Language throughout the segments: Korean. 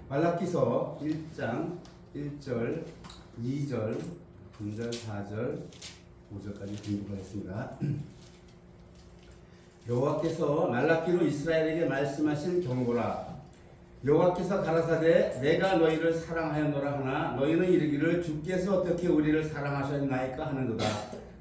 말라기서 1장 1절, 2절, 3절, 4절, 5절까지 공부하겠습니다. 여호와께서 말라기로 이스라엘에게 말씀하신 경고라. 여호와께서 가라사대 내가 너희를 사랑하였노라 하나 너희는 이르기를 주께서 어떻게 우리를 사랑하셨나이까 하는도다.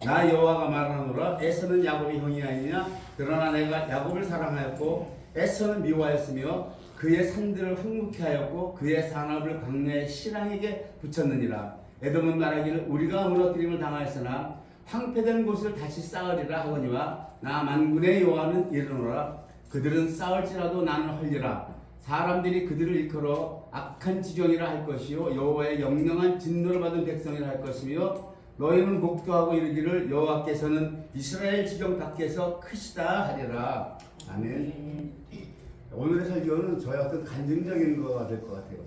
나 여호와가 말하노라. 에서는 야곱의 형이 아니냐. 그러나 내가 야곱을 사랑하였고 에서는 미워하였으며 그의 산들을 흑묵케 하였고 그의 산업을 광야의 실랑에게 붙였느니라. 에돔은 말하기를 우리가 무너뜨림을 당하였으나 황폐된 곳을 다시 쌓으리라 하거니와 나 만군의 여호와는 이르노라. 그들은 쌓을지라도 나는 헐리라. 사람들이 그들을 일컬어 악한 지경이라 할 것이요 여호와의 영영한 진노를 받은 백성이라 할 것이며 너희는 목도하고 이르기를 여호와께서는 이스라엘 지경 밖에서 크시다 하리라. 아멘. 오늘의 설교는 저의 어떤 간증적인 거가 될 것 같아요.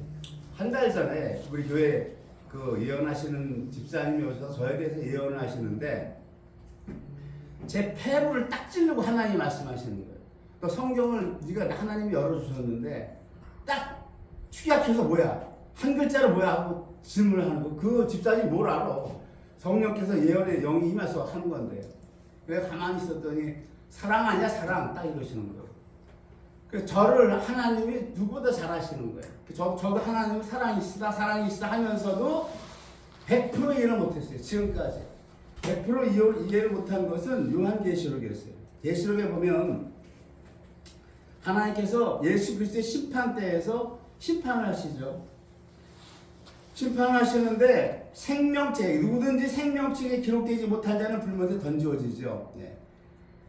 한 달 전에 우리 교회 그 예언하시는 집사님이 오셔서 저에 대해서 예언을 하시는데 제 폐부를 딱 찌르고 하나님이 말씀하시는 거예요. 또 성경을 네가 하나님이 열어주셨는데 딱 축약해서 뭐야 한 글자로 뭐야 하고 질문을 하는 거. 그 집사님이 뭘 알아. 성령께서 예언의 영이 임해서 하는 건데 그래서 가만히 있었더니 사랑 아니야 사랑 딱 이러시는 거예요. 그래서 저를 하나님이 누구보다 잘 아시는 거예요. 저도 하나님 사랑이시다 하면서도 100% 이해를 못했어요. 지금까지 100% 이해를 못한 것은 요한계시록이었어요. 계시록에 보면 하나님께서 예수 그리스도의 심판대에서 심판을 하시죠. 심판하시는데 생명체 누구든지 생명책에 기록되지 못한 자는 불못에 던져지죠. 네.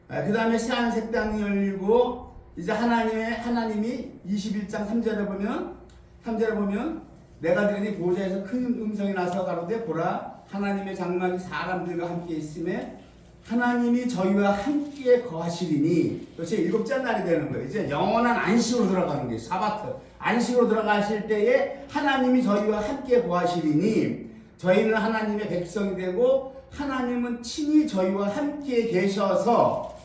그 다음에 새하늘새 땅이 열리고 이제 하나님이 21장 3절에 보면 내가 들으니 보좌에서 큰 음성이 나서 가로되 보라 하나님의 장막이 사람들과 함께 있음에 하나님이 저희와 함께 거하시리니. 그것이 7째 날이 되는 거예요. 이제 영원한 안식으로 들어가는 거예요. 사바트 안식으로 들어가실 때에 하나님이 저희와 함께 거하시리니 저희는 하나님의 백성이 되고 하나님은 친히 저희와 함께 계셔서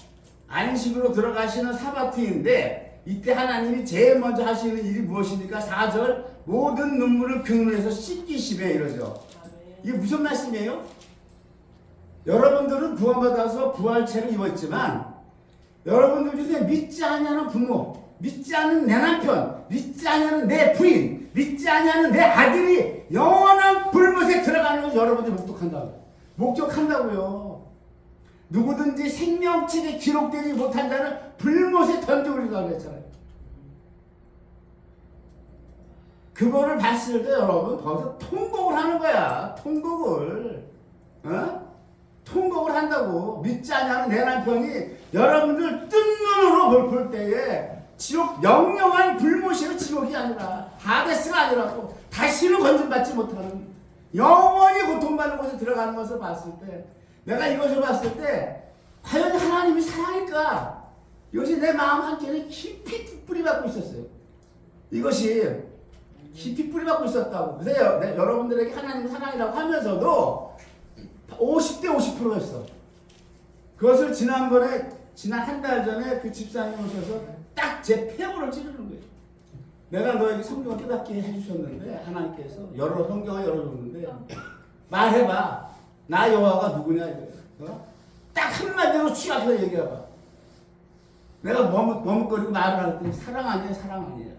안식으로 들어가시는 사바트인데 이때 하나님이 제일 먼저 하시는 일이 무엇입니까? 4절 모든 눈물을 그 눈에서 씻기시며 이러죠. 이게 무슨 말씀이에요? 여러분들은 구원받아서 부활체를 입었지만 여러분들 중에 믿지 않냐는 부모, 믿지 않는 내 남편, 믿지 않냐는 내 부인, 믿지 않냐는 내 아들이 영원한 불못에 들어가는 것을 여러분들이 목격한다고요. 누구든지 생명책에 기록되지 못한 자는 불못에 던져버리라고 했잖아요. 그거를 봤을 때 여러분 거기서 통곡을 하는 거야. 통곡을 한다고. 믿지 않냐는 내 남편이 여러분들 뜬 눈으로 볼 때에 지옥 영영한 불못이에요. 지옥이 아니라 하데스가 아니라고. 다시는 건진받지 못하는 영원히 고통받는 곳에 들어가는 것을 봤을 때 내가 이것을 봤을 때 과연 하나님이 사랑일까? 이것이 내 마음 한켠에 깊이 뿌리박고 있었어요. 이것이 깊이 뿌리박고 있었다고. 그래서 여러분들에게 하나님 사랑이라고 하면서도 50대 50%였어. 그것을 지난 한 달 전에 그 집사님 오셔서 딱 제 폐부를 찌르는 거예요. 내가 너에게 성경을 깨닫게 해주셨는데 하나님께서 성경을 열어줬는데 말해봐. 나 여호와가 누구냐 이거예요. 딱 한마디로 취합해서 얘기해봐. 내가 머뭇거리고 말을 했더니 사랑 아니야 사랑 아니야.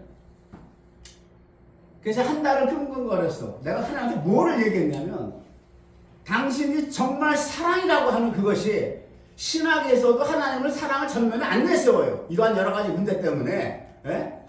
그래서 한 달을 끙끙거렸어. 내가 하나님한테 뭐를 얘기했냐면 당신이 정말 사랑이라고 하는 그것이 신학에서도 하나님을 사랑을 전면에 안 내세워요. 이러한 여러 가지 문제 때문에.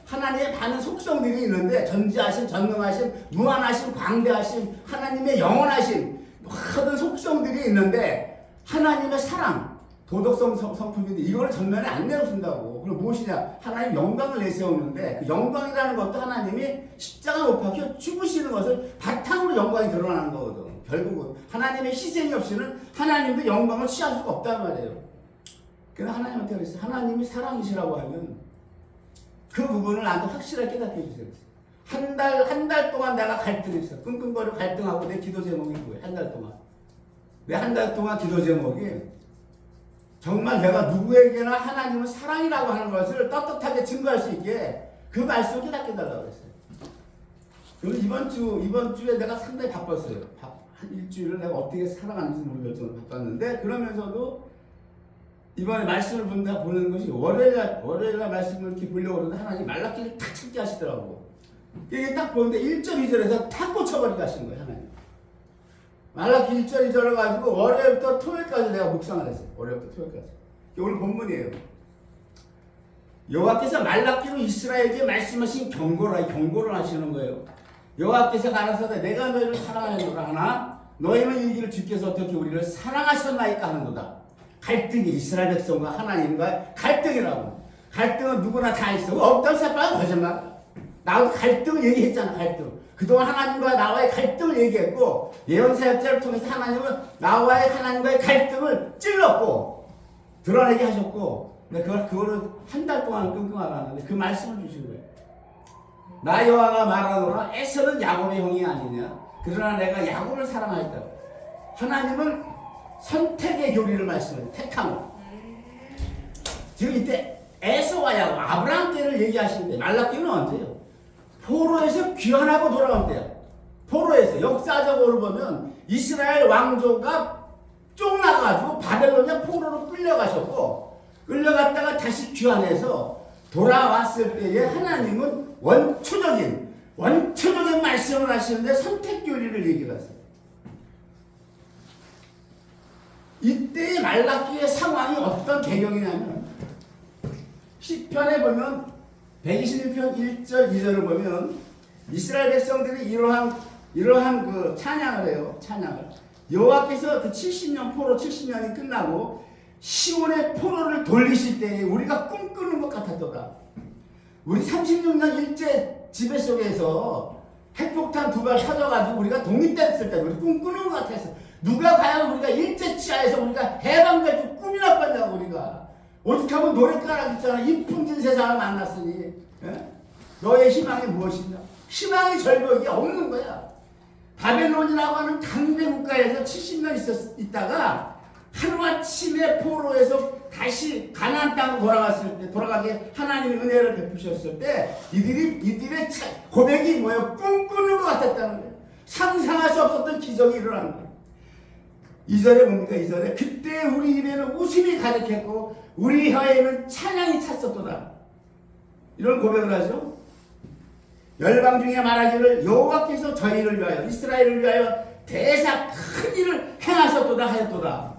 하나님의 많은 속성들이 있는데 전지하심, 전능하심, 무한하심, 광대하심, 하나님의 영원하심 모든 속성들이 있는데 하나님의 사랑, 도덕성 성품인데 이걸 전면에 안 내세운다고. 그럼 무엇이냐? 하나님 영광을 내세우는데 그 영광이라는 것도 하나님이 십자가 못 박혀 죽으시는 것을 바탕으로 영광이 드러나는 거거든. 결국은 하나님의 희생이 없이는 하나님도 영광을 취할 수가 없단 말이에요. 그래서 하나님한테 그랬어요. 하나님이 사랑이시라고 하면 그 부분을 나한테 확실하게 깨닫게 해주세요. 한 달 동안 내가 갈등했어. 끙끙거리고 갈등하고 내 기도 제목이 뭐예요? 한 달 동안. 내 한 달 동안 기도 제목이 정말 내가 누구에게나 하나님은 사랑이라고 하는 것을 떳떳하게 증거할 수 있게 그 말씀을 깨닫게 해달라고 했어요. 그리고 이번 주에 내가 상당히 바빴어요. 한 일주일을 내가 어떻게 살아가는지 모르겠을 정도로 바빴는데, 그러면서도 이번에 말씀을 보는 것이 월요일날 말씀을 이렇게 보려고 그러는데 하나님 말라기를 탁 찾게 하시더라고. 이게 딱 보는데 1절 2절에서 탁 꽂혀버리게 하신 거예요, 하나님. 말라기 1절 2절을 가지고 월요일부터 토요일까지 내가 묵상을 했어요. 월요일부터 토요일까지. 이게 오늘 본문이에요. 여호와께서 말라기로 이스라엘에게 말씀하신 경고를 하시는 거예요. 여호와께서 가라사대 내가 너희를 사랑하노라 하나 너희는 이 길을 주께서 어떻게 우리를 사랑하셨나이까 하는도다. 갈등이 이스라엘 백성과 하나님과의 갈등이라고. 갈등은 누구나 다 있어. 없다고 생각하면 거짓말. 나도 갈등을 얘기했잖아. 갈등. 그동안 하나님과 나와의 갈등을 얘기했고, 예언사역자를 통해서 하나님은 나와의 하나님과의 갈등을 찔렀고 드러내게 하셨고, 근데 그거를 한 달 동안 끙끙 앓았는데 그 말씀을 주신 거예요. 나 여호와가 말하노라 에서는 야곱의 형이 아니냐. 그러나 내가 야곱을 사랑하였다. 하나님은 선택의 교리를 말씀해요. 택함을. 지금 이때 에서와 야곱, 아브라함 때를 얘기하시는데 말라기는 언제예요? 포로에서 귀환하고 돌아온 때야. 포로에서 역사적으로 보면 이스라엘 왕조가 쫓나가가지고 바벨론에 포로로 끌려가셨고, 끌려갔다가 다시 귀환해서 돌아왔을 때에 하나님은 원초적인 말씀을 하시는데 선택교리를 얘기를 하세요. 이때의 말라기의 상황이 어떤 배경이냐면, 시편에 보면 121편 1절 2절을 보면 이스라엘 백성들이 이러한 그 찬양을 해요. 찬양을. 여호와께서 그 70년 포로 70년이 끝나고 시온의 포로를 돌리실 때에 우리가 꿈꾸는 것 같았더라. 우리 36년 일제 지배 속에서 핵폭탄 2발 터져가지고 우리가 독립됐을 때 우리 꿈꾸는 것 같았어. 누가 과연 우리가 일제 치하에서 우리가 해방될 줄 꿈이나 꿨냐고. 우리가 오직 하면 노래가락 있잖아. 이풍진 세상을 만났으니, 예? 너의 희망이 무엇이냐? 희망이 절벽이 없는 거야. 바벨론이라고 하는 강대 국가에서 70년 있다가 하루아침에 포로에서 다시 가나안 땅으로 돌아가게 하나님이 은혜를 베푸셨을 때 이들의 고백이 뭐예요? 꿈꾸는 것 같았다는 거예요. 상상할 수 없었던 기적이 일어나는 거예요. 2절에 뭡니까? 2절에 그때 우리 입에는 웃음이 가득했고 우리 혀에는 찬양이 찼었도다. 이런 고백을 하죠. 열방 중에 말하기를 여호와께서 저희를 위하여 이스라엘을 위하여 대사 큰 일을 행하셨도다 하였도다.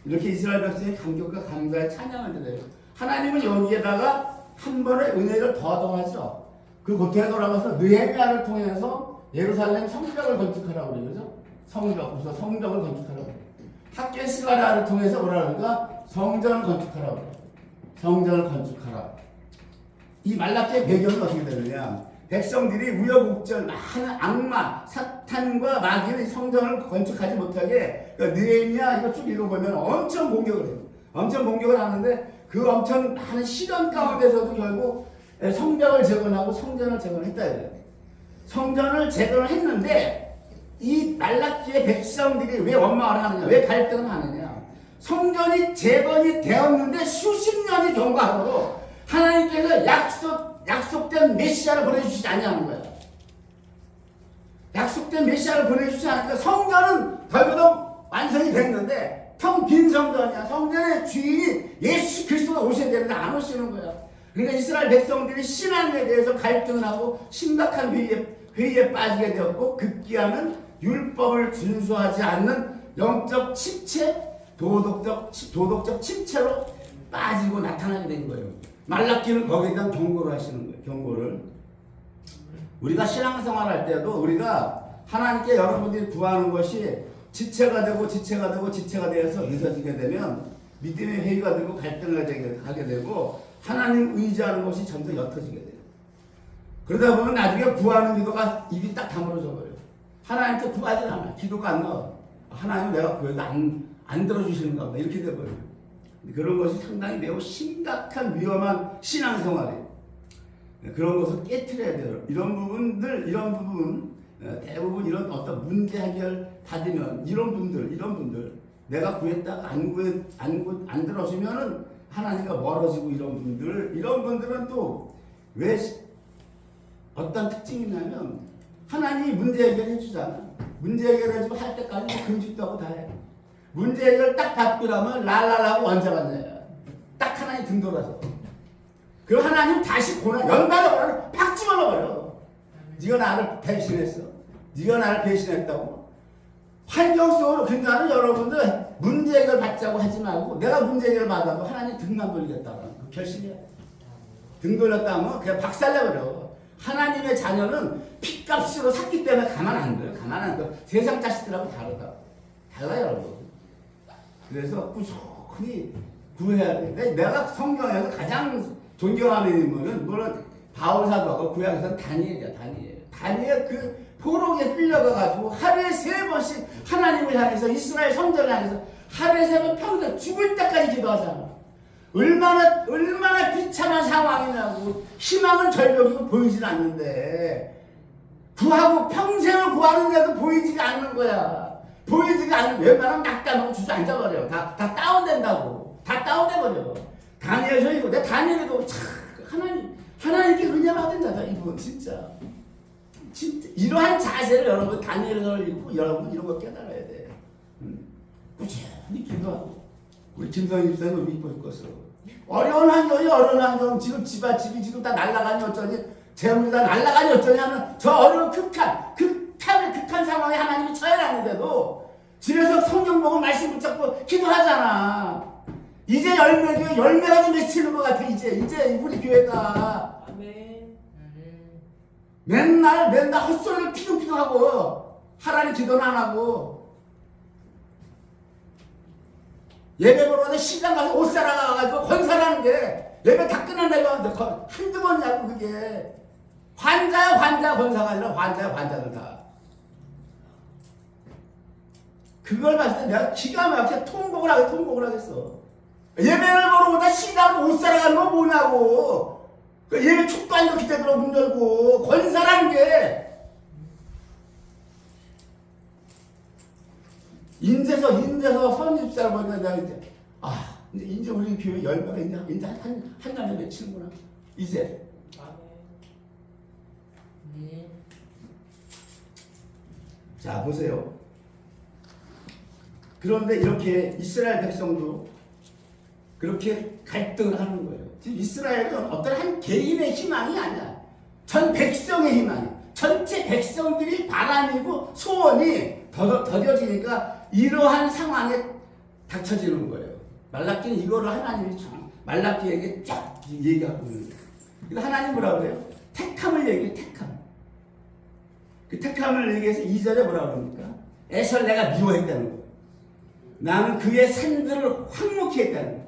이렇게 이스라엘 백성의 감격과 감사의 찬양을 드려요. 하나님은 여기에다가 한 번의 은혜를 더하죠. 그 고통에 돌아가서 느헤미야를 통해서 예루살렘 성벽을 건축하라고 그러죠. 성벽을 건축하라고 그래요. 학개스가라를 통해서 뭐라 그러니까 성전을 건축하라고 그래요. 성전을 건축하라. 이 말라기의 배경이 어떻게 되느냐? 백성들이 우여곡절 많은 악마, 사탄과 마귀는 성전을 건축하지 못하게 느헤미야 이거 쭉 읽어보면 엄청 공격을 해요. 엄청 공격을 하는데 그 엄청 많은 시련 가운데서도 결국 성벽을 재건하고 성전을 재건했다 이래요. 성전을 재건을 했는데 이 말라기의 백성들이 왜 원망을 하느냐? 왜 갈등을 하느냐? 성전이 재건이 되었는데 수십 년이 경과하도록 하나님께서 약속된 메시아를 보내주시지 않냐는 거예요. 약속된 메시아를 보내주시지 않으니까 성전은 덜그덕 완성이 됐는데 텅 빈 성전이야. 성전의 주인이 예수 그리스도가 오셔야 되는데 안 오시는 거야. 그러니까 이스라엘 백성들이 신앙에 대해서 갈등을 하고 심각한 회의에 빠지게 되었고 급기야는 율법을 준수하지 않는 영적 침체, 도덕적 침체로 빠지고 나타나게 된 거예요. 말라기는 거기에 대한 경고를 하시는 거예요. 경고를. 우리가 신앙생활 할 때도 우리가 하나님께 여러분들이 구하는 것이 지체가 되어서 늦어지게 되면 믿음의 회의가 되고 갈등을 하게 되고 하나님 의지하는 것이 점점 옅어지게 돼요. 그러다 보면 나중에 구하는 기도가 입이 딱 다물어져 버려요. 하나님께 구하지 않아. 기도가 안 나와. 하나님 내가 구해도 안 들어주시는가 보다. 이렇게 돼버려요. 그런 것이 상당히 매우 심각한 위험한 신앙생활이에요. 그런 것을 깨트려야 돼요. 이런 부분 대부분 이런 어떤 문제 해결 받으면 이런 분들 내가 구했다가 안 들어주면은 하나님과 멀어지고 이런 분들은 또 왜 어떤 특징이 있냐면 하나님이 문제 해결해 주잖아. 문제 해결해주고 할 때까지 금식도 하고 다 해. 문제 해결 딱 받고 나면 랄랄하고 원자가 딱 하나님 등 돌아서. 그럼 하나님 다시 고난, 연달아 고난을 팍 집어넣어버려. 네가 나를 배신했어. 네가 나를 배신했다고. 환경 속으로 그러니까 여러분들 문제 해결 받자고 하지 말고 내가 문제 해결 받아도 하나님 등만 돌리겠다고 그 결심이야. 등 돌렸다 하면 그냥 박살내버려. 하나님의 자녀는 핏값으로 샀기 때문에 가만 안 둬요. 가만 안 둬. 세상 자식들하고 다르다. 달라요, 여러분. 그래서 꾸준히 구해야 돼. 내가 성경에서 가장 존경하는 인물은 물론 바울 사도하고 구약에서는 다니엘이야. 다니엘 그 포로기에 끌려가가지고 하루에 3번씩 하나님을 향해서 이스라엘 성전을 향해서 하루에 3번 평생 죽을 때까지 기도하잖아. 얼마나 비참한 상황이냐고. 희망은 절벽이고 보이질 않는데 구하고 평생을 구하는데도 보이지가 않는 거야. 보이지가 않는 웬만하면 낙담하고 주저앉아버려. 다 다운된다고. 다 다운돼버려. 다니엘서이고 내 다니엘도 참 하나님께 은혜 받은 자다 이분 진짜 이러한 자세를 여러분 다니엘서를 읽고 여러분 이런 거 깨달아야 돼. 꾸준히 기도하고 우리 김성희 집사님 믿고 있겠어. 어려운 환경 지금 집이 지금 다 날아가니 어쩌니 재물이 다 날아가니 어쩌니 하는 저 어려운 극한 상황에 하나님이 처해놨는데도 집에서 성경 보고 말씀 붙잡고 기도하잖아. 이제 열매가 좀 맺히는 것 같아. 이제 우리 교회가 아멘. 맨날 헛소리를 피둥피둥하고 하나님 기도는 안 하고 예배 보러 가서 시간 가서 옷 사러 가가지고 건사라는 게 예배 다 끝난다고 하는데 한두 번이냐고. 그게 관자야 건사가 아니라 관자들 다. 그걸 봤을 때 내가 기가 막히게 통곡을 하겠어. 예배를 보러 오다 시간 옷 사러 가는 거 뭐냐고. 그 예배 축도 아니고 기대 들어 문 열고 권사라는 게 인제서 선집사를 보니까 내가 이제 우리 교회 열매가 이제 한 달에 맺히는구나. 이제. 자 보세요. 그런데 이렇게 이스라엘 백성도 그렇게 갈등을 하는 거예요. 지금 이스라엘은 어떤 한 개인의 희망이 아니야. 전 백성의 희망이야. 전체 백성들이 바람이고 소원이 더뎌지니까 이러한 상황에 닥쳐지는 거예요. 말라기는 이거를 하나님이 말라기에게 쫙 얘기하고 있는 거예요. 그래서 하나님 뭐라 그래요? 택함을 얘기해. 택함. 그 택함을 얘기해서 2절에 뭐라 그럽니까? 에서를 내가 미워했다는 거예요. 나는 그의 산들을 황무케 했다는 거예요.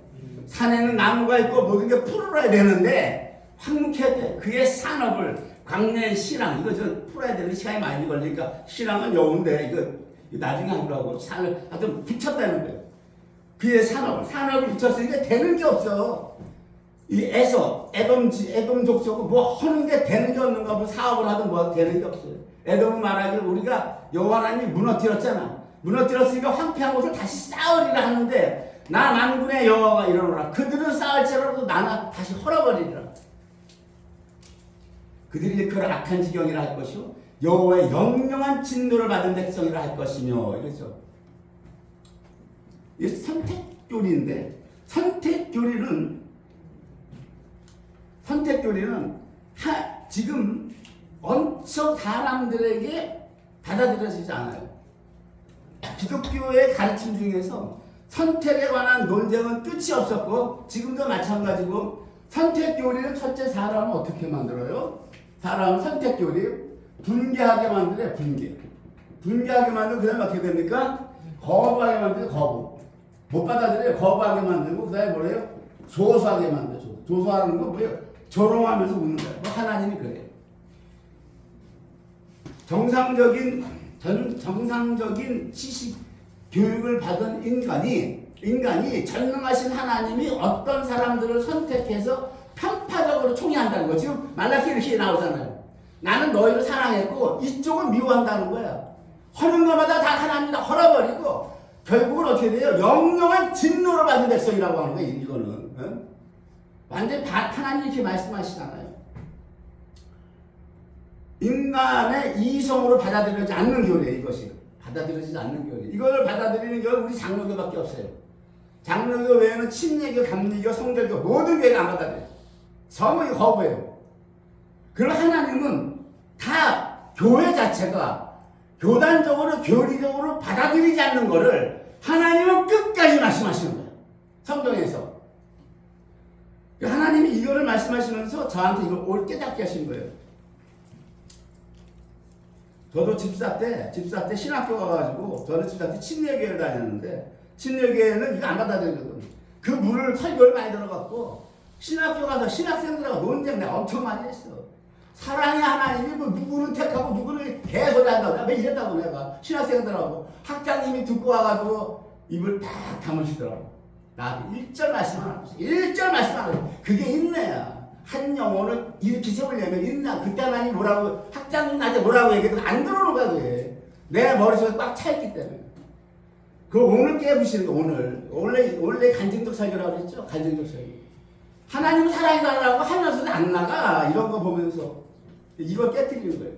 산에는 나무가 있고 모든 게 풀어야 되는데 황무케 했대. 그의 산업을 광야의 신앙 이거 풀어야 되는 시간이 많이 걸리니까 신앙은 여운데 이거 나중에 하더라고. 산을 하여튼 붙였다는 거예요. 그의 산업을 붙였으니까 되는 게 없어. 이 에돔 족속은 뭐 하는 게 되는 게 없는가. 뭐 사업을 하든 뭐 되는 게 없어요. 에돔은 말하기를 우리가 여호와 하나님이 무너뜨렸잖아. 무너뜨렸으니까 황폐한 곳을 다시 쌓으리라 하는데 나 만군의 여호와가 이러노라. 그들은 쌓을지라도 나는 다시 헐어버리리라. 그들이 그걸 악한 지경이라 할 것이요 여호와의 영영한 진노를 받은 백성이라 할 것이며 이러죠. 이게 선택교리인데 선택교리는 지금 엄청 사람들에게 받아들여지지 않아요. 기독교의 가르침 중에서 선택에 관한 논쟁은 끝이 없었고 지금도 마찬가지고 선택교리를 첫째 사람은 어떻게 만들어요? 사람은 선택교리 분개하게 만들어요. 분개하게 만들고 그 다음에 어떻게 됩니까? 거부하게 만들고 거부 못 받아들여요. 거부하게 만들고 그 다음에 뭐래요? 조소하게 만들죠. 조소하는 거 뭐예요? 조롱하면서 웃는 거예요. 뭐 하나님이 그래요. 정상적인 지식 교육을 받은 인간이 전능하신 하나님이 어떤 사람들을 선택해서 편파적으로 총애한다는 거. 지금 말라기 이렇게 나오잖아요. 나는 너희를 사랑했고 이쪽은 미워한다는 거야. 하는 것마다 다 하나님이 헐어버리고 결국은 어떻게 돼요? 영영한 진노를 받은 백성이라고 하는 거예요. 이거는 응? 완전히 하나님이 이렇게 말씀하시잖아요. 인간의 이성으로 받아들여지지 않는 교리예요. 이것이 받아들여지지 않는 교리. 이걸 받아들이는 교회는 우리 장로교밖에 없어요. 장로교 외에는 침례교, 감리교, 성결교 모든 교회가 안 받아들여요. 전부 이거 거부해요. 그럼 하나님은 다 교회 자체가 교단적으로 교리적으로 받아들이지 않는 거를 하나님은 끝까지 말씀하시는 거예요. 성경에서. 하나님이 이거를 말씀하시면서 저한테 이걸 올 깨닫게 하신 거예요. 저도 집사 때 신학교 가가지고 저는 집사 때 침례교회를 다녔는데 침례교회는 이거 안 받아들이거든. 그 물을 설교를 많이 들어갖고 신학교 가서 신학생들하고 논쟁 내가 엄청 많이 했어. 사랑의 하나님이 뭐 누구는 택하고 누구는 개소리 한다고 내가 왜 이랬다고 내가 신학생들하고 학장님이 듣고 와가지고 입을 딱 다무시더라고. 나한테 1절 말씀 안 하고 1절 말씀 안 하고 그게 인내야. 한 영혼을 이렇게 세우려면 인내. 그때 하나님 뭐라고 학장님 나한테 뭐라고 얘기해도 안 들어오는 거야 그게. 내 머릿속에 꽉 차있기 때문에. 그걸 오늘 깨부시는 거 오늘. 원래 간증적 설교라고 그랬죠. 간증적 설교. 하나님 사랑해달라고 하면서도 안 나가. 이런 거 보면서 이걸 깨뜨리는 거예요.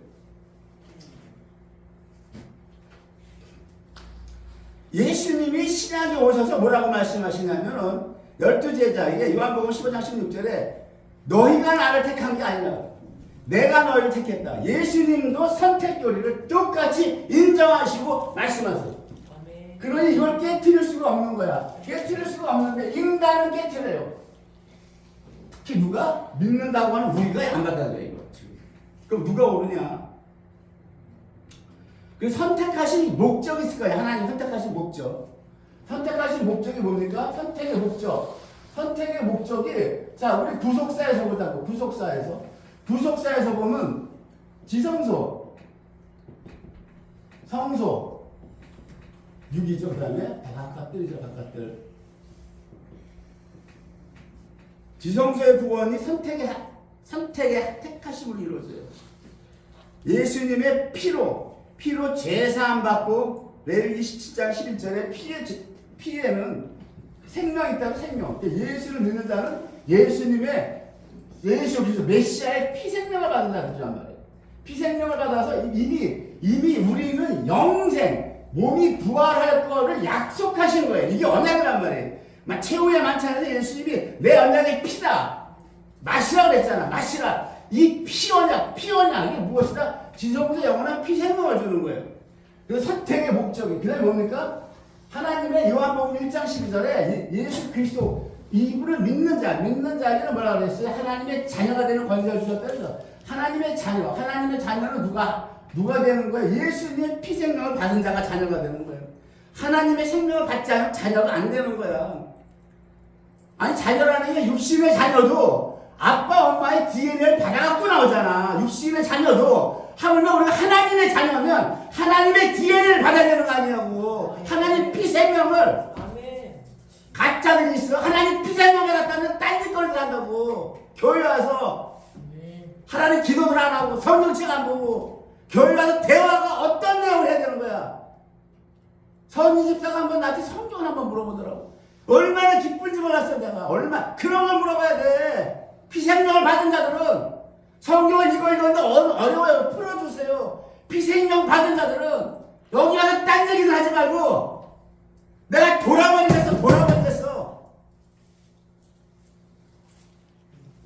예수님이 신약에 오셔서 뭐라고 말씀하시냐면은 12제자에게 요한복음 15장 16절에 너희가 나를 택한 게 아니라 내가 너희를 택했다. 예수님도 선택 교리를 똑같이 인정하시고 말씀하세요. 그러니 이걸 깨뜨릴 수가 없는 거야. 깨뜨릴 수가 없는데 인간은 깨뜨려요. 특히 누가? 믿는다고 하는 우리가 안 받아들여요. 이거 지금. 그럼 누가 오르냐? 그 선택하신 목적이 있을 거예요. 하나님 선택하신 목적. 선택하신 목적이 뭡니까? 선택의 목적. 선택의 목적이 자 우리 구속사에서 보자고. 구속사에서 보면 지성소, 성소, 육이죠. 그 다음에 바깥들이죠. 바깥들. 지성소의 구원이 선택의 택하심을 이루어져요. 예수님의 피로 제사함 받고 레위기 17장 11절에 피에는 생명이 있다고 생명. 예수를 믿는 자는 예수 그리스도 메시아의 피생명을 받는다는 말이에요. 피생명을 받아서 이미 우리는 영생, 몸이 부활할 거를 약속하신 거예요. 이게 언약이란 말이에요. 막 최후의 만찬에서 예수님이 내 언약의 피다. 마시라고 그랬잖아. 마시라. 이 피언약 이게 무엇이다? 지성소 영원한 피생명을 주는 거예요. 그 선택의 목적이. 그게 뭡니까? 하나님의 요한복음 1장 12절에 예수 그리스도 이분을 믿는 자에게는 뭐라고 그랬어요? 하나님의 자녀가 되는 권세를 주셨다 그래서 하나님의 자녀는 누가 되는 거예요? 예수님의 피생명을 받은 자가 자녀가 되는 거예요. 하나님의 생명을 받지 않으면 자녀가 안 되는 거야. 아니 자녀라는 게 육신의 자녀도 아빠 엄마의 DNA를 받아갖고 나오잖아. 육신의 자녀도 하물며 우리가 하나님의 자녀면 하나님의 DNA를 받아야 되는 거 아니냐고. 하나님 피생명을 가짜들이 있어. 하나님 피생명을 받았다면 딴짓거리를 한다고. 교회 와서 하나님 기도를 안 하고 성경책 안 보고 교회 가서 대화가 어떤 내용을 해야 되는 거야. 선희 집사가 한번 나한테 성경을 한번 물어보더라고. 얼마나 기쁜지 몰랐어 내가. 그런 걸 물어봐야 돼. 피생명을 받은 자들은 성경을 읽었는데 어려워요. 풀어주세요. 피생명 받은 자들은 여기 와서 딴 얘기를 하지 말고 내가 돌아버리겠어.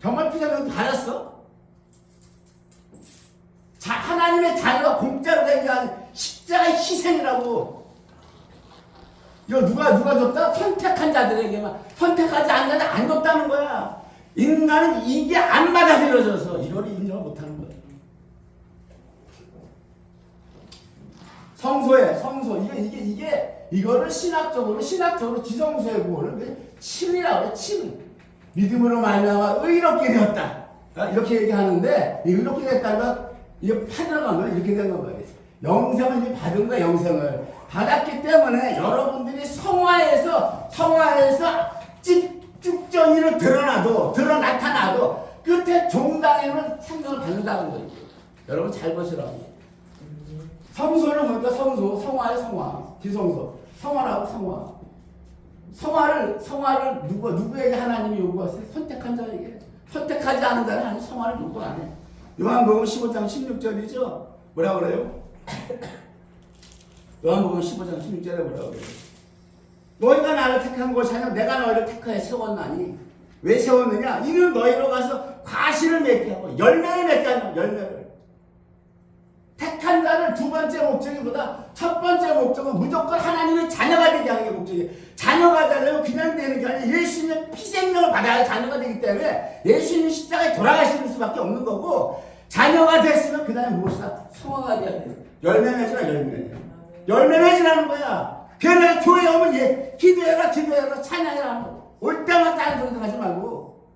정말 피생명 받았어? 자, 하나님의 자녀가 공짜로 된 게 아니라 십자가의 희생이라고. 이거 누가 줬다? 선택한 자들에게만. 선택하지 않는 자들 안 줬다는 거야. 인간은 이게 안 받아들여져서 이걸 인정을 못하는 거야. 성소 이거를 신학적으로 지성소의 구원을 침이라고 그래. 침. 믿음으로 말미암아 의롭게 되었다. 이렇게 얘기하는데 의롭게 됐다는 이게 파들어가면 이렇게 된 거예요. 영생을 이미 받은 거야. 영생을 받았기 때문에 여러분들이 성화에서 쭉정이를 나타나도 끝에 종당에는 생명을 받는다는 거예요. 여러분 잘 보시라고. 성소는 뭡니까? 성화의 성화, 지성소, 성화라고 성화를 누구에게 하나님이 요구하세요? 선택한 자에게. 선택하지 않은 자는 하나님 성화를 요구 안 해. 요한복음 15장 16절이죠. 뭐라 그래요? 요한복음 15장 16절에 뭐라 그래요? 너희가 나를 택한 것이 아니라 내가 너희를 택하여 세웠나니. 왜 세웠느냐? 이는 너희로 가서 과실을 맺게 하고 열매를 맺게 하는 열매를. 택한 자를 두 번째 목적이보다 첫 번째 목적은 무조건 하나님의 자녀가 되게 하는 게 목적이에요. 자녀가 되려면 그냥 되는 게 아니라 예수님의 피생명을 받아야 자녀가 되기 때문에 예수님이 십자가에 돌아가시는 수밖에 없는 거고, 자녀가 됐으면 그 다음에 무엇이다? 성화가 돼야 돼요. 열매 맺으라, 열매. 열매 맺으라는 거야. 그래서 내가 교회에 오면 기도해라, 기도해라, 찬양해라. 올 때마다 하는 소리도 하지 말고.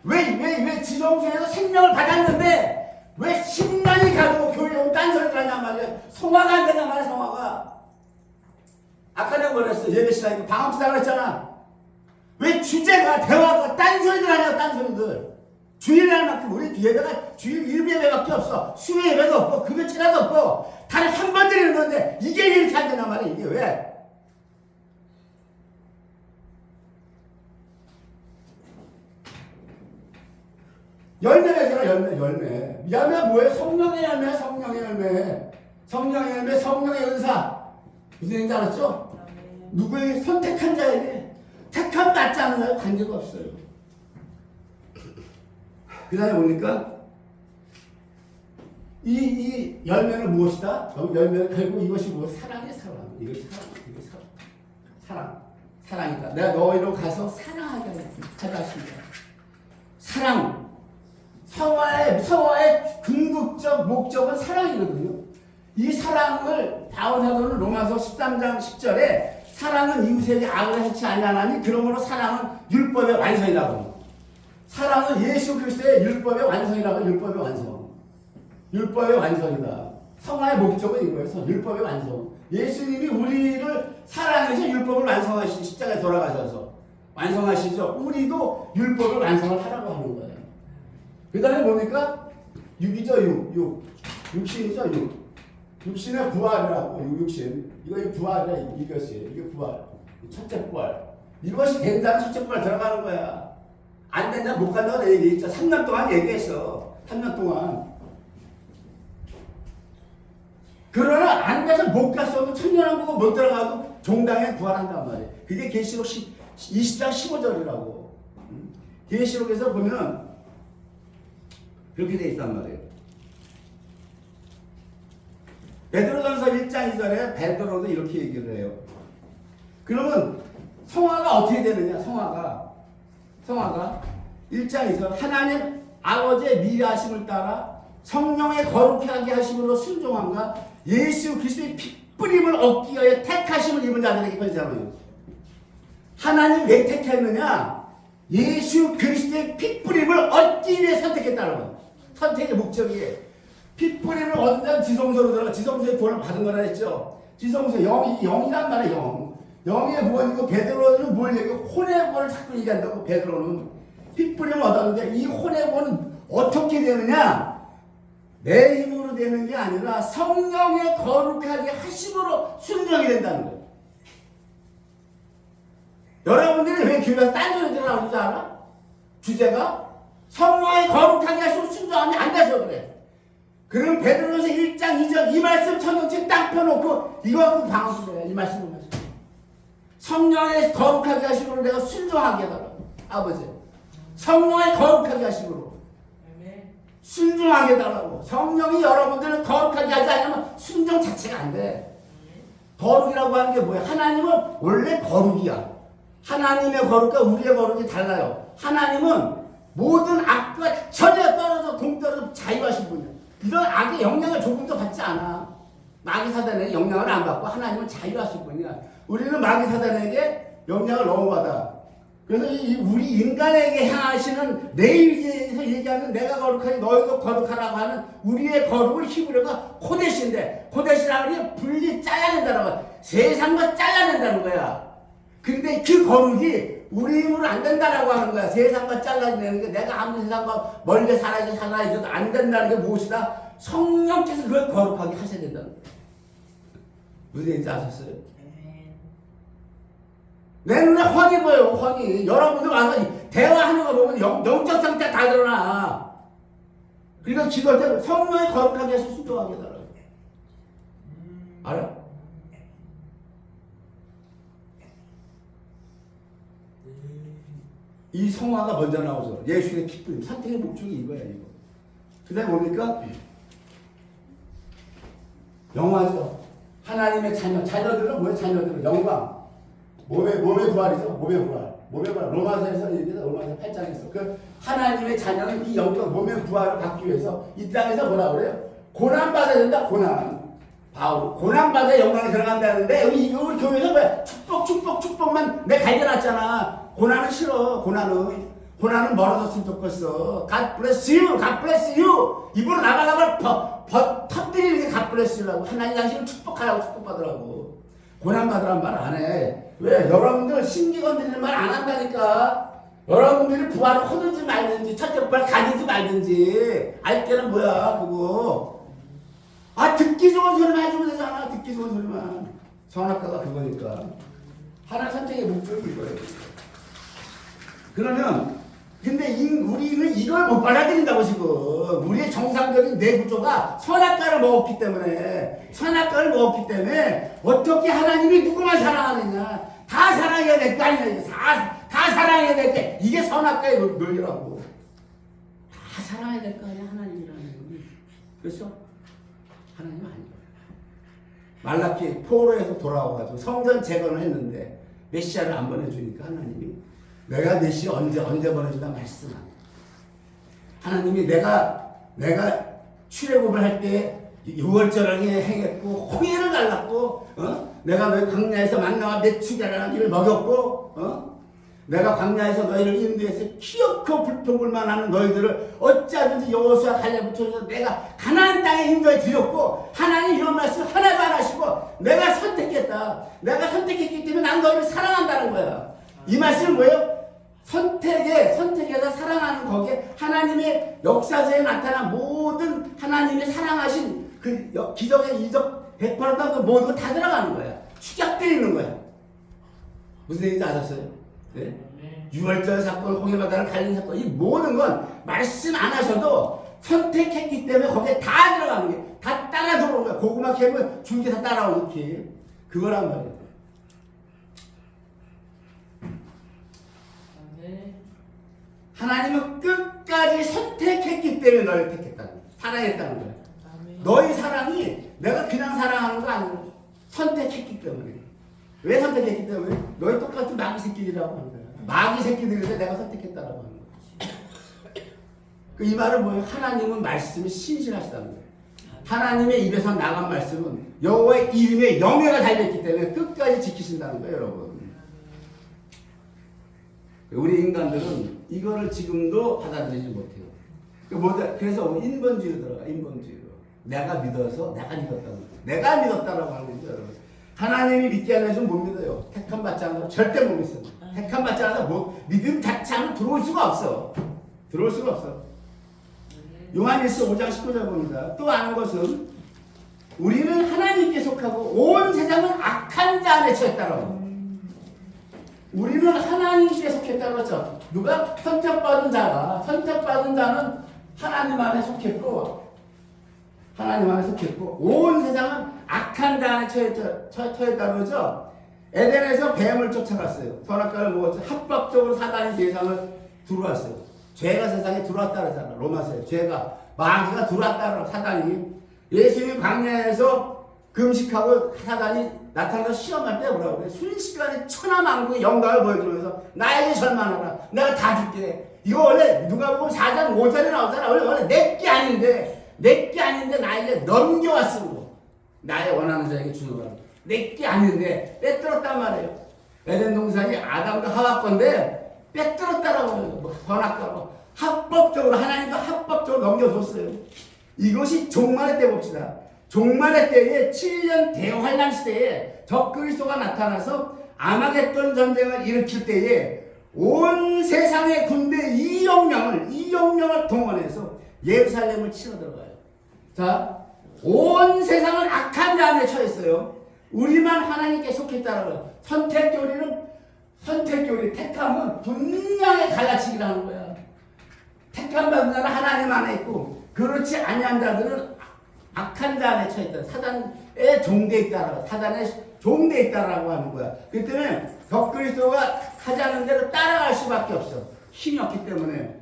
왜 지성소에서 생명을 받았는데 왜 10년이 가도 교회에 오면 딴소리를 하냐 말이야. 성화가 안 되냐 말이야, 성화가. 아까 내가 뭐랬어? 예배 시간에 방언치다고 했잖아. 왜 주제가, 대화가 딴소리들 하냐, 딴소리들. 주일날 만큼 우리 예배가 주일 1예배밖에 없어. 수요 예배도 없고 금요 철야도 없고 달에 한 번 드리는 건데 이게 이렇게 안 되나 말이야. 이게 왜? 열매 맺어라, 열매. 열매가 뭐예요? 성령의 열매, 성령의 열매. 성령의 열매, 성령의 은사. 무슨 얘기인지 알았죠? 누구에게? 선택한 자에게. 택함 받지 않은 자에 관계가 없어요. 그 다음에 보니까 이 열매는 무엇이다? 열매는 결국 이것이 무엇? 사랑의 사랑. 이것이 사랑. 사랑이다. 내가 너희로 가서 사랑하게 하다 하십니다. 사랑. 성화의 궁극적 목적은 사랑이거든요. 이 사랑을 바울사도는 로마서 13장 10절에 사랑은 이웃에게 악을 해치 아니하나니 그러므로 사랑은 율법의 완성이라고. 사랑은 예수 그리스도의 율법의 완성이라고. 율법의 완성. 율법의 완성이다. 성화의 목적은 이거예요. 율법의 완성. 예수님이 우리를 사랑해서 율법을 완성하시고 십자가에 돌아가셔서 완성하시죠. 우리도 율법을 완성을 하라고 하는 거예요. 그 다음에 뭡니까? 6이죠. 육신이죠. 육신의 부활이라고. 육신. 이거 부활이야. 이것이. 이게 부활. 첫째 부활. 이것이 된다는 첫째 부활 들어가는 거야. 안 된다, 못 간다고 내가 얘기했죠. 3년 동안 얘기했어. 3년 동안. 그러나 안 돼서 못 갔어도 천년왕국은 못 들어가도 종당에 부활한단 말이에요. 그게 계시록 20장 15절이라고. 계시록에서 보면 그렇게 돼 있단 말이에요. 베드로전서 1장 2절에 베드로도 이렇게 얘기를 해요. 그러면 성화가 어떻게 되느냐? 성화가 1장 2절 하나님 아버지의 미하심을 따라 성령의 거룩하게 하심으로 순종함과 예수 그리스도의 핏뿌림을 얻기 위하여 택하심을 입은 자들에게 편지하노니. 하나님 왜 택했느냐? 예수 그리스도의 핏뿌림을 얻기 위해 선택했다는 거예요. 선택의 목적이 핏뿌림을 얻은 자는 지성소로 들어가. 지성소의 구원을 받은 거라 했죠. 지성소 영이란 말이에요. 영의 구원이고 베드로는 뭘 얘기하고 혼의 구원을 자꾸 얘기한다고. 베드로는 핏뿌림을 얻었는데 이 혼의 구원은 어떻게 되느냐? 내 힘으로 되는 게 아니라 성령의 거룩하게 하심으로 순종이 된다는 거예요. 여러분들이 왜 교회에서 딴소리들 하는 줄 알아? 주제가 성령의 거룩하게 하심으로 순종하면 안 돼서 그래. 그럼 베드로전서 1장 2절 이 말씀 천년째 딱 펴놓고 이거 방언을 해. 이 말씀을 가지고 성령의 거룩하게 하심으로 내가 순종하게 해달라. 아버지 성령의 거룩하게 하심으로 순종하게 해달라고. 성령이 여러분들을 거룩하게 하지 않으면 순종 자체가 안 돼. 거룩이라고 하는 게 뭐야? 하나님은 원래 거룩이야. 하나님의 거룩과 우리의 거룩이 달라요. 하나님은 모든 악과 전혀 떨어져 동떨어져 자유하신 분이야. 이런 악의 영향을 조금도 받지 않아. 마귀 사단에게 영향을 안 받고 하나님은 자유하신 분이야. 우리는 마귀 사단에게 영향을 너무 받아. 그래서 우리 인간에게 향하시는 내일에서 얘기하는 내가 거룩하니 너희도 거룩하라고 하는 우리의 거룩을 히브리어가 코데시인데, 코데시라고 하면 분리 잘라낸다는 거야. 세상과 잘라낸다는 거야. 근데 그 거룩이 우리 힘으로 안 된다라고 하는 거야. 세상과 잘라내는 게 내가 아무리 세상과 멀리 살아야지도 안 된다는 게 무엇이다? 성령께서 그걸 거룩하게 하셔야 된다는 거야. 무슨 얘기인지 아셨어요? 내 눈에 훤히 보여요. 훤히. 여러분들 와서 대화하는 거 보면 영적 상태 다 드러나. 그러니까 기도할 때 성령이 거룩하게 해서 순종하게 해달라고. 알아? 이 성화가 먼저 나오죠. 예수의 기쁨, 선택의 목적이 이거야, 이거. 그 다음에 뭡니까? 영화죠. 하나님의 자녀, 자녀들은 뭐예요? 자녀들은 영광. 몸의 부활이죠. 몸의 부활. 로마서에서 얘기해서 로마서 8장에서 그 하나님의 자녀는 이 영적 몸의 부활을 받기 위해서 이 땅에서 뭐라 그래요? 고난 받아야 된다. 바울 고난 받아 영광에 들어간다는데 여기 우리 교회에서 왜 축복만 내 갈겨놨잖아. 고난은 싫어. 고난은 멀어졌으면 좋겠어. God bless you. 입으로 나가다가 터뜨리는 게 God bless you라고. 하나님 당신을 축복하라고 축복받으라고. 고난 받으라는 말 안 해. 왜? 여러분들 신기 건드리는 말 안 한다니까. 여러분들이 부활을 하든지 말든지 첫째 부활 가든지 말든지 알게는 뭐야 그거. 듣기 좋은 소리만 해주면 되잖아. 듣기 좋은 소리만. 선악과가 그거니까. 하나님 선택의 목적이 이거예요. 그러면 근데 우리는 이걸 못 받아들인다고 지금. 우리의 정상적인 뇌 구조가 선악과를 먹었기 때문에 어떻게 하나님이 누구만 사랑하느냐. 다 사랑해야 될 거 아니냐. 다 사랑해야 될 게 이게 선악과의 논리라고. 다 사랑해야 될 거 아니야 하나님이라는 건. 그렇죠? 하나님은 아니에요. 말라키 포로에서 돌아와가지고 성전 재건을 했는데 메시아를 안 보내주니까 하나님이 내가 메시아 언제 보내주다 말씀하네. 하나님이 내가 출애굽을 할 때 유월절을 행했고 홍해를 갈랐고 내가 너희 광야에서 만나와 메추자라는 먹였고 내가 광야에서 너희를 인도해서 키없고 불평불만하는 너희들을 어찌하든지 여호수아 갈렙부터 내가 가나안 땅에 인도해 드렸고 하나님 이런 말씀 하나도 안 하시고 내가 선택했기 때문에 난 너희를 사랑한다는 거야. 이 말씀은 뭐예요? 선택에서 사랑하는 거기에 하나님의 역사서에 나타난 모든 하나님의 사랑하신 그 기적의 이적 베풀었던 그 모든 거 다 들어가는 거야. 축약되어 있는 거야. 무슨 얘기인지 아셨어요? 네? 유월절 사건, 홍해바다를 갈린 사건, 이 모든 건 말씀 안 하셔도 선택했기 때문에 거기에 다 들어가는 게 다 따라 들어오는 거야. 고구마 캐면 줄기 다 따라오는 그거란 말이에요. 하나님은 끝까지 선택했기 때문에 너를 택했다는 거야. 사랑했다는 거야. 너희 사랑이 내가 그냥 사랑하는 거 아니고 선택했기 때문에. 왜 선택했기 때문에? 너희 똑같은 마귀 새끼들이라고 하는 거야. 마귀 새끼들인데 내가 선택했다라고 하는 거야. 이 말은 뭐예요? 하나님은 말씀이 신실하시다는 거예요. 하나님의 입에서 나간 말씀은 여호와의 이름에 영예가 달려있기 때문에 끝까지 지키신다는 거예요, 여러분. 우리 인간들은 이거를 지금도 받아들이지 못해요. 그래서 인본주의로 들어가, 인본주의로. 내가 믿었다고 하는 거죠, 여러분. 하나님이 믿게 안 해주면 못 믿어요. 택함 받지 않아서 절대 못 믿어요. 택함 받지 않아서 믿음 자체는 들어올 수가 없어. 요한일서 5장 19절 봅니다. 또 아는 것은 우리는 하나님께 속하고 온 세상은 악한 자 안에 처했다라고. 우리는 하나님께 속했다고 그랬죠. 누가? 선택받은 자는 하나님 안에 속했고 온 세상은 악한 자 안에 처했다고 그러죠. 에덴에서 뱀을 쫓아갔어요. 선악과를 먹었죠. 합법적으로 사단이 세상을 들어왔어요. 죄가 세상에 들어왔다 그러잖아. 로마서에 죄가 마귀가 들어왔다 그러고 사단이 예수님이 광야에서 금식하고 사단이 나타나서 시험할 때 뭐라고 그래? 순식간에 천하만국의 영광을 보여주면서 나에게 절망하라. 내가 다 줄게. 이거 원래 누가 보면 4장 5절에 나오잖아. 원래 내게 아닌데 나에게 넘겨왔으므로 나의 원하는 자에게 주는 거라. 내게 아닌데 빼들었단 말이에요. 에덴 동산이 아담과 하와 건데 빼들었다라고 해요. 선악과로 합법적으로 하나님도 합법적으로 넘겨줬어요. 이것이 종말의 때 봅시다. 종말의 때에 7년 대환란 시대에 적그리스도가 나타나서 아마겟돈 전쟁을 일으킬 때에 온 세상의 군대 2억 명을 동원해서 예루살렘을 치러 들어가요. 자, 온 세상은 악한 자 안에 처했어요. 우리만 하나님께 속했다라고요. 선택교리, 택함은 분명히 갈라치기를 하는 거야. 택함 받는 자는 하나님 안에 있고 그렇지 아니한 자들은 악한 자 안에 처해 있다. 사단의 종되어 있다. 사단의 종되어 있다라고 하는 거야. 그렇기 때문에 적그리스도가 하자는 대로 따라갈 수밖에 없어. 힘이 없기 때문에.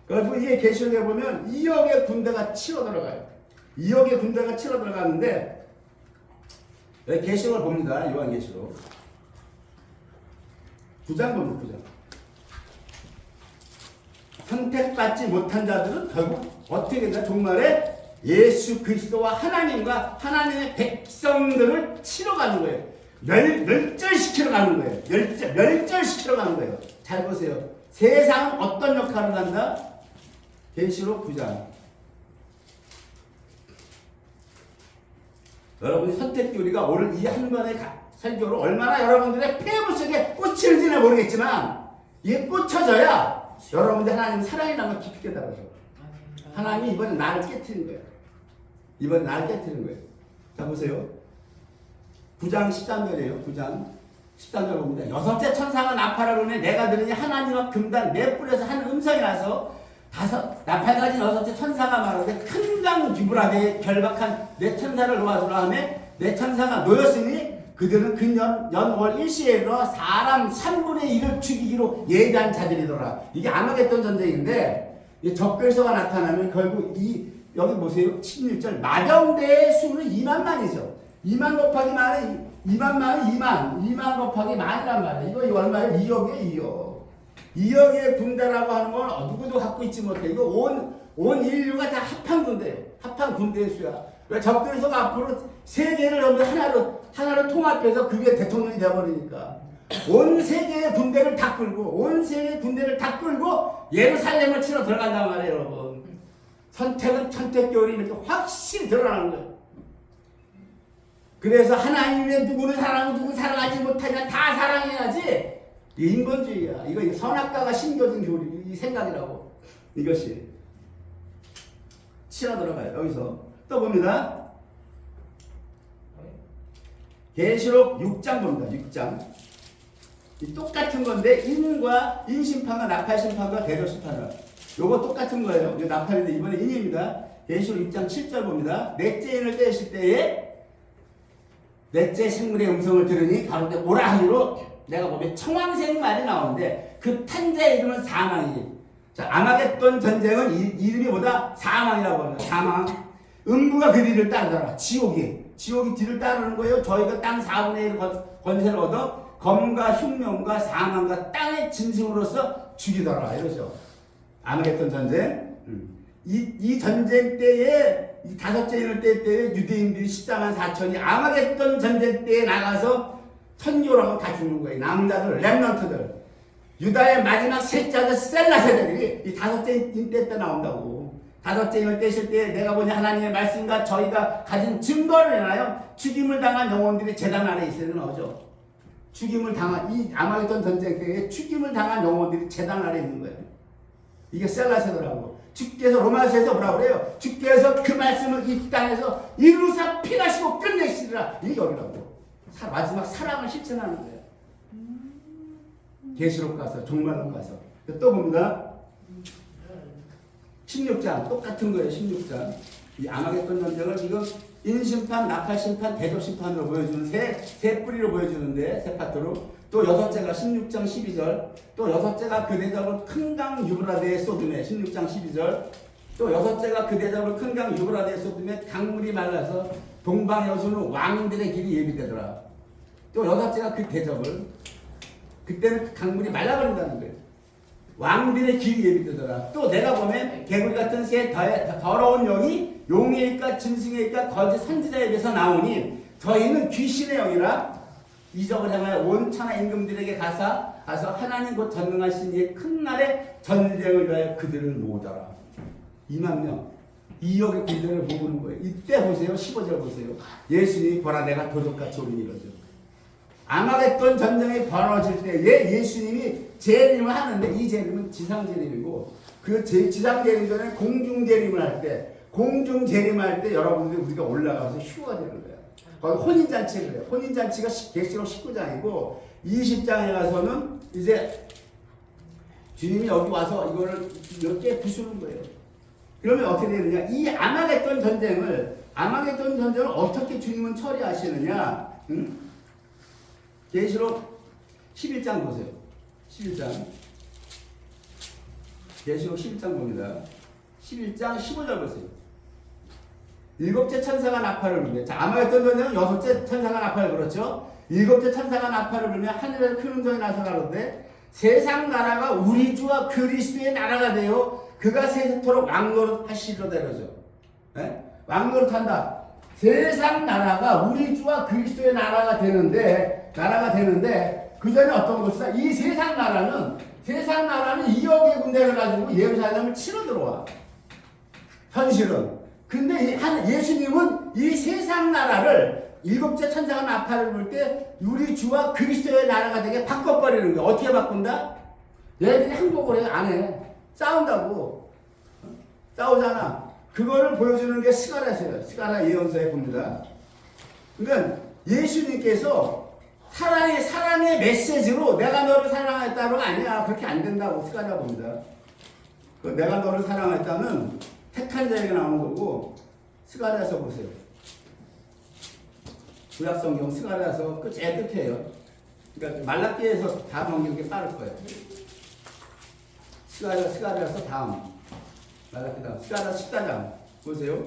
그래서 이게 계시록에 보면 2억의 군대가 치러 들어가요. 2억의 군대가 치러 들어가는데 계시록을 봅니다. 요한계시록 9장 봅니다. 9장. 선택받지 못한 자들은 결국 어떻게 된다? 종말에 예수 그리스도와 하나님과 하나님의 백성들을 치러 가는 거예요. 멸절시키러 가는 거예요. 멸절시키러 가는 거예요. 잘 보세요. 세상은 어떤 역할을 한다? 계시록 9장. 여러분이 선택교리가 오늘 이 한 번의 설교로 얼마나 여러분들의 폐부 속에 꽂힐지는 모르겠지만 이게 꽂혀져야 여러분들 하나님 사랑이라는 걸 깊이 깨달아서 하나님이 이번에 나를 깨트린 거예요. 이번에 나를 깨트린 거예요. 자 보세요. 9장 13절이에요. 9장 13절 봅니다. 여섯째 천사가 나팔을 불매 내가 들으니 하나님과 금단 네 뿔에서 한 음성이 나서 나팔 가진 여섯째 천사가 말하되 큰 강 유브라데에 결박한 네 천사를 놓아주라 하며 네 천사가 놓였으니 그들은 그 연월 일시에 이르러 사람 3분의 1을 죽이기로 예비한 자들이더라. 이게 아마겟돈 전쟁인데 적그리스도가 나타나면 결국 여기 보세요. 16절 마병대의 수는 2만만이죠. 2만 곱하기 만은 2만만은 2만 곱하기 만이란 말이에요. 이거 얼마예요? 2억이에요. 2억. 2억의 군대라고 하는 건 누구도 갖고 있지 못해. 이거 온 인류가 다 합한 군대예요. 합한 군대의 수야. 왜 적그리스도가 앞으로 세계를 전부 하나로 통합해서 그게 대통령이 되어버리니까 온 세계의 군대를 다 끌고 예루살렘을 치러 들어간단 말이에요. 여러분. 선택교리 이렇게 확실히 드러나는 거예요. 그래서 하나님의 누구를 사랑하고 누구 사랑하지 못하냐 다 사랑해야지. 이 인본주의야. 이거 선악과가 심겨진 교리, 이 생각이라고. 이것이 치러 들어가요. 여기서 또 봅니다. 계시록 6장 봅니다. 6장. 이 똑같은 건데 인심판과 나팔심판과 대조심판과 요거 똑같은 거예요. 이거 나팔인데 이번에 인입니다. 계시록 6장 7절 봅니다. 넷째 인을 떼실 때에 넷째 생물의 음성을 들으니 가로되 오라 하기로 내가 보면 청황색 말이 나오는데 그 탄자의 이름은 사망이지. 자, 아마겟돈 전쟁은 이름이 뭐다? 사망이라고 합니다. 사망. 음부가 그 뒤를 따르더라. 지옥이 뒤를 따르는 거예요. 저희가 땅 4분의 1 권세를 얻어 검과 흉명과 사망과 땅의 짐승으로서 죽이더라. 이러죠. 아마겟돈 전쟁. 이 전쟁 때에 이 다섯째 인을 뗄 때에 유대인들이 14만 4천이 아마겟돈 전쟁 때에 나가서 선교라고 다 죽는 거예요. 남자들, 렘넌트들. 유다의 마지막 셋자들 셀라 세대들이 이 다섯째 인 때 나온다고. 다섯째 인을 떼실 때 내가 보니 하나님의 말씀과 저희가 가진 증거를 인하여 죽임을 당한 영혼들이 제단 아래 있어야 나오죠. 죽임을 당한 이 아마겟돈 전쟁 때에 죽임을 당한 영혼들이 제단 아래 있는 거예요. 이게 셀라 세대라고. 주께서 로마서에서 뭐라고 그래요? 주께서 그 말씀을 이 땅에서 이루사 피나시고 끝내시리라. 이게 여기라고. 마지막 사랑을 실천하는 거예요. 계시록 가서 종말론 가서 또 봅니다. 16장 똑같은 거예요. 16장 이 아마겟돈 전쟁을 지금 인심판, 나팔심판, 대조심판으로 보여주는 세 뿌리로 보여주는데 세 파트로 또 여섯째가 16장 12절 또 여섯째가 그 대접을 큰 강 유브라데에 쏟음에 16장 12절 또 여섯째가 그 대접을 큰 강 유브라데에 쏟음에 강물이 말라서 동방 여수는 왕들의 길이 예비되더라. 또 여섯째가 그 대접을 그때는 강물이 말라버린다는 거예요. 왕들의 길이 예비되더라. 또 내가 보면 개구리 같은 새 더러운 영이 용의 일까 짐승의 일까 거짓 선지자에 대해서 나오니 저희는 귀신의 영이라 이적을 행하여 온 천하 임금들에게 가서 하나님 곧 전능하신 이의 큰 날에 전쟁을 위하여 그들을 모으더라. 2만 명 2억의 군대를 모으는 거예요. 이때 보세요. 15절 보세요. 예수님이 보라 내가 도적같이 오리니 이러죠. 아마겟돈 전쟁이 벌어질 때에 예수님이 재림을 하는데 이 재림은 지상재림이고 그 지상재림 전에 공중재림을 할 때 공중재림할 때 여러분들이 우리가 올라가서 휴가 되는 거예요. 거기 혼인잔치를 해요. 혼인잔치가 계시록 19장이고 20장에 가서는 이제 주님이 여기 와서 이거를 몇 개 부수는 거예요. 그러면 어떻게 되느냐? 이 아마겟돈 전쟁을 어떻게 주님은 처리하시느냐? 응? 계시록 11장 보세요. 11장. 계시록 11장 봅니다. 11장 15절 보세요. 일곱째 천사가 나팔을 불며, 자, 아마겟돈 전쟁은 여섯째 천사가 나팔을 불었죠. 일곱째 천사가 나팔을 불며 하늘에서 큰 음성이 나서 가로되 세상 나라가 우리 주와 그리스도의 나라가 되어 그가 세세토록 왕노릇 하시리로다 이러죠. 예? 왕노릇 한다. 세상 나라가 우리 주와 그리스도의 나라가 되는데 그 전에 어떤 것이다? 이 세상 나라는 2억의 군대를 가지고 예루살렘을 치러 들어와. 현실은. 근데 예수님은 이 세상 나라를 일곱째 천사가 나팔을 불 때 우리 주와 그리스도의 나라가 되게 바꿔버리는 거야. 어떻게 바꾼다? 얘들이 항복을 해? 안 해. 싸운다고. 싸우잖아. 그거를 보여주는 게 스가랴서예요. 스가랴 예언서에 봅니다. 그러니까 예수님께서 사랑의 메시지로 내가 너를 사랑했다는 거 아니야. 그렇게 안 된다고 스가랴 봅니다. 내가 너를 사랑했다는 택한 자에게 나오는 거고, 스가랴서 보세요. 구약성경 스가랴서 제일 끝이에요. 그러니까 말라기에서 다 넘기는 게 빠를 거예요. 스가랴서 다음. 말라기 다음. 스가랴 14장 보세요.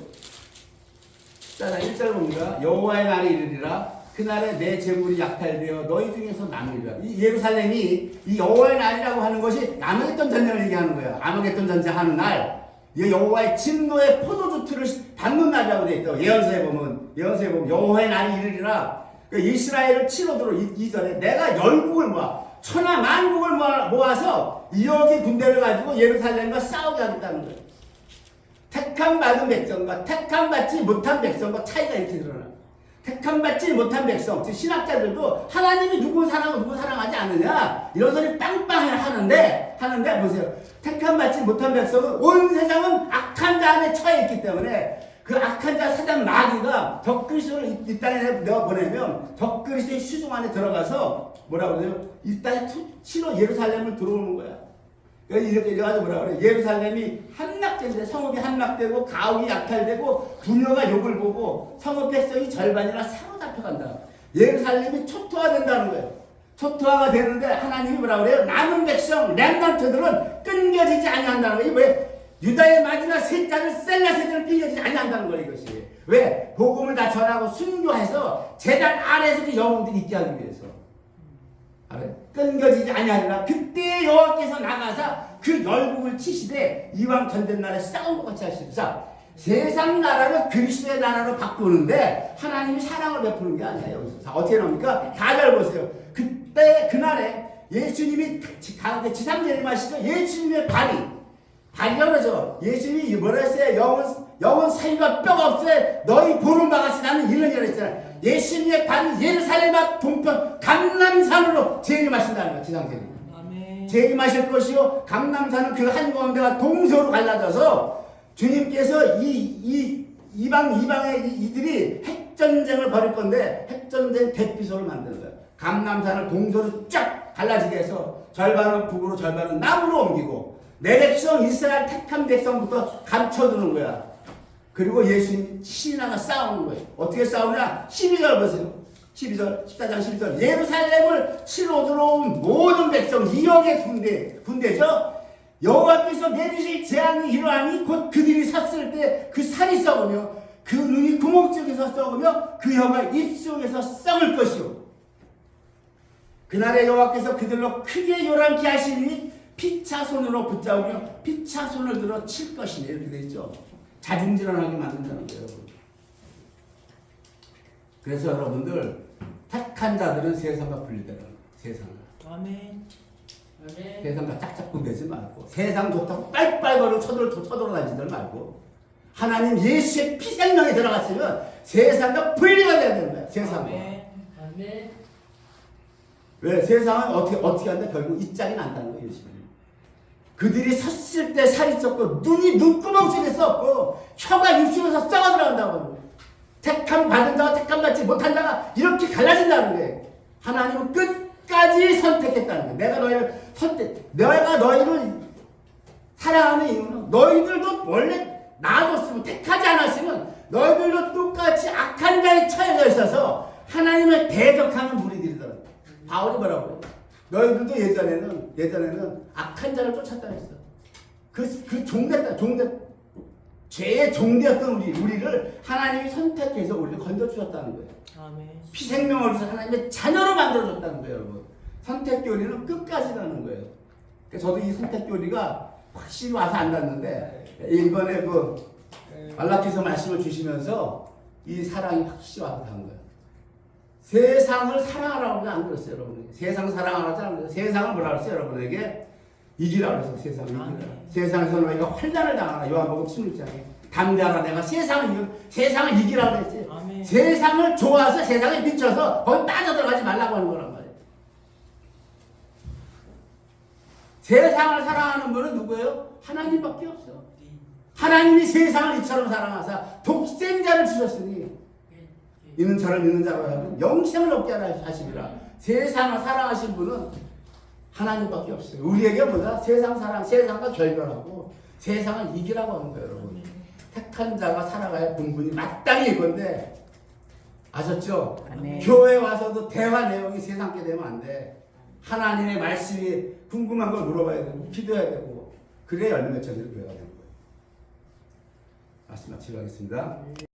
14장 1절 봅니다. 여호와의 날이 이르리라. 그날에 내 재물이 약탈되어 너희 중에서 남으리라. 이 예루살렘이 이 여호와의 날이라고 하는 것이 아마겟돈 전쟁을 얘기하는 거예요. 아마겟돈 전쟁 하는 날. 이 여호와의 진노의 포도주틀을 받는 날이라고 되어 있다고. 예언서에 보면 여호와의 날이 이르리라. 그러니까 이스라엘을 치러들어 2절에 내가 열국을 모아 천하 만국을 모아서 2억의 군대를 가지고 예루살렘과 싸우게 하겠다는 거예요. 택함받은 백성과 택함받지 못한 백성과 차이가 이렇게 드러나. 택함받지 못한 백성, 즉 신학자들도 하나님이 누구 사랑하고 누구 사랑하지 않느냐 이런 소리 빵빵 하는데 보세요. 택함받지 못한 백성은 온 세상은 악한 자 안에 처해 있기 때문에 그 악한 자 사단 마귀가 적그리스도를 이 땅에 내가 보내면 적그리스도의 시중 안에 들어가서 뭐라고 그래요? 이 땅에 치러 예루살렘을 들어오는 거야. 이렇게 가지고 뭐라 그래? 예루살렘이 함락된데 성읍이 함락되고 가옥이 약탈되고 부녀가 욕을 보고 성읍 백성이 절반이나 사로잡혀간다. 예루살렘이 초토화된다는 거예요. 초토화가 되는데 하나님이 뭐라 그래요? 남은 백성 렘넌트들은 끊겨지지 아니한다는 거예요. 왜? 유다의 마지막 셋자를 셀라 세대는 끊겨지지 아니한다는 거예요. 이것이 왜? 복음을 다 전하고 순교해서 제단 아래에서 그 영웅들이 있게 하기 위해서. 알아요? 끊겨지지 아니하리라. 그때 여호와께서 나가사 그 열국을 치시되 이왕 전된 날에 싸운 것 같이 하시리라. 세상 나라를 그리스도의 나라로 바꾸는데 하나님이 사랑을 베푸는 게 아니에요. 여기서. 자, 어떻게 나옵니까? 4절 보세요. 그때 그날에 예수님이 지상 재림하시죠. 예수님의 발이라죠. 예수님이 뭐라 했어요? 영은 살과 뼈가 없어요. 너희 보는 바가 같이 나는 이르니라 했잖아요. 예수님의 발이 예루살렘 앞 동편 감람산으로 재림하신다는 거예요. 지상재림. 재림하실 것이요. 감람산은 그 한가운데가 동서로 갈라져서 주님께서 이방의 이들이 핵전쟁을 벌일 건데 핵전쟁 대피소를 만드는 거예요. 감람산을 동서로 쫙 갈라지게 해서 절반은 북으로 절반은 남으로 옮기고 내 백성 이스라엘 택한 백성부터 감춰두는 거야. 그리고 예수님 신하가 싸우는 거예요. 어떻게 싸우냐? 12절 보세요. 14장 12절. 예루살렘을 치러 들어온 모든 백성 2억의 군대죠. 여호와께서 내리실 재앙이 이러하니 곧 그들이 섰을 때 그 살이 썩으며 그 눈이 구멍 쪽에서 썩으며 그 혀가 입 속에서 썩을 것이요. 그날에 여호와께서 그들로 크게 요란케 하시니 피차 손으로 붙잡으며 피차 손을 들어 칠 것이네. 이렇게 되어 있죠. 자중질환하게 만든다는 거예요. 그래서 여러분들 택한 자들은 세상과 분리되라는 거예요. 세상과. 아멘. 세상과 짝짝 분되지 말고 세상 좋다고 빨빨거리고 쳐돌아다니지들 말고 하나님 예수의 피생명에 들어갔으면 세상과 분리가 돼야 되는 거예요. 세상과. 아멘. 왜? 세상은 어떻게 한다? 결국 이 짝이 난다는 거예요. 예수님. 그들이 섰을 때 살이 썩고 눈이 눈구멍 속에 썩고 혀가 입술에서 썩어 들어간다고. 택함 받은 자와 택함 받지 못한 자가 이렇게 갈라진다는 거예요. 하나님은 끝까지 선택했다는 거예요. 내가 너희를 사랑하는 이유는 너희들도 원래 놔뒀으면, 택하지 않았으면 너희들도 똑같이 악한 자에 처해져 있어서 하나님을 대적하는 무리들이더라. 바울이 뭐라고 해요? 너희들도 예전에는 악한 자를 쫓았다 했어. 그 종됐다, 죄의 종되었던 우리를 하나님이 선택해서 우리를 건져주셨다는 거예요. 아멘. 피생명을 주셔서 하나님의 자녀로 만들어줬다는 거예요, 여러분. 선택교리는 끝까지 가는 거예요. 그러니까 저도 이 선택교리가 확실히 와서 안 닿는데, 이번에 말라기서 말씀을 주시면서 이 사랑이 확실히 와서 닿은 거예요. 세상을 사랑하라고 안 그랬어요, 여러분. 세상 사랑하라고 안 그랬어요. 세상을 뭐라 그랬어요, 여러분에게? 이기라고 했어요, 세상을 이기라. 세상에서 너희가 환난을 당하라. 요한복음 16장에. 담대하라. 내가 세상을 이기라고 했지. 아멘. 세상을 좋아서 세상에 미쳐서 거기 빠져들어가지 말라고 하는 거란 말이에요. 세상을 사랑하는 분은 누구예요? 하나님밖에 없어. 하나님이 세상을 이처럼 사랑하사 독생자를 주셨으니 이는 저를 믿는 자로 하면 영생을 얻게 하시리라. 세상을 사랑하신 분은 하나님밖에 없어요. 우리에게 뭐다? 세상 사랑, 세상과 결별하고 세상을 이기라고 하는 거예요, 여러분. 택한 자가 살아가야 본분이 마땅히 이건데, 아셨죠? 아멘. 교회 와서도 대화 내용이 세상께 되면 안 돼. 하나님의 말씀이 궁금한 걸 물어봐야 되고 기도해야 되고, 그래야 열매 맺혀지는 교회가 되는 거예요. 말씀 마치도록 하겠습니다.